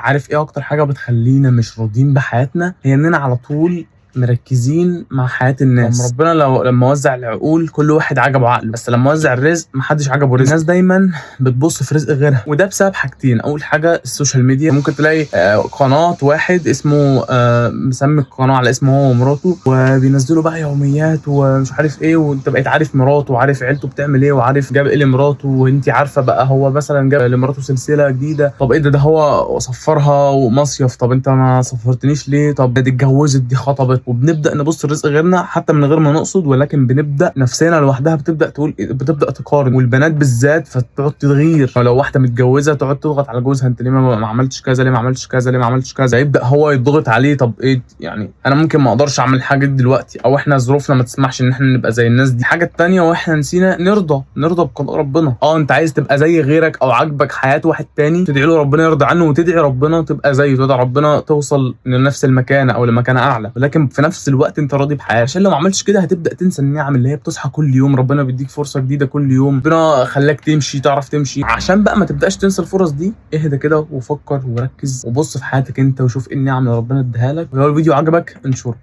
عارف ايه اكتر حاجه بتخلينا مش راضيين بحياتنا؟ هي اننا على طول مركزين مع حياة الناس. ربنا لما وزع العقول كل واحد عجبه عقله، بس لما وزع الرزق محدش عجبه رزق. الناس دايما بتبص في رزق غيرها، وده بسبب حاجتين. اول حاجه السوشيال ميديا. ممكن تلاقي قناه واحد اسمه مسمي القناه على اسمه هو ومراته، وبينزلوا بقى يوميات ومش عارف ايه، وانت بقيت عارف مراته وعارف عيلته بتعمل ايه وعارف جاب ايه لمراته، وانت عارفه بقى هو مثلا جاب لمراته سلسله جديده. طب ايه ده هو صفرها ومصيف، طب انت ما صفرتنيش ليه؟ طب دي اتجوزت، دي خطبت. وبنبدا نبص لرزق غيرنا حتى من غير ما نقصد، ولكن بنبدا نفسنا لوحدها بتبدا تقول، بتبدا تقارن. والبنات بالذات فتقعد تغير، لو واحده متجوزه تقعد تضغط على جوزها، انت ليه ما عملتش كذا، ليه ما عملتش كذا، ليه ما عملتش كذا. يبدا هو يضغط عليه، طب ايه يعني انا ممكن ما اقدرش اعمل حاجه دلوقتي، او احنا ظروفنا ما تسمحش ان احنا نبقى زي الناس دي. حاجه تانية، واحنا نسينا نرضى بقضاء ربنا. انت عايز تبقى زي غيرك او عاجبك حياه واحد تاني، تدعي له ربنا يرضى عنه، وتدعي ربنا تبقى زيه، تدعي ربنا توصل لنفس المكانه او لمكانه اعلى، ولكن في نفس الوقت انت راضي بحياتك. عشان لو ما عملتش كده هتبدا تنسى النعم اللي هي بتصحى كل يوم، ربنا بيديك فرصه جديده كل يوم، ربنا خلاك تمشي تعرف تمشي. عشان بقى ما تبداش تنسى الفرص دي، اهدى كده وفكر وركز وبص في حياتك انت وشوف ايه النعم اللي ربنا اداها لك. ولو الفيديو عجبك انشره.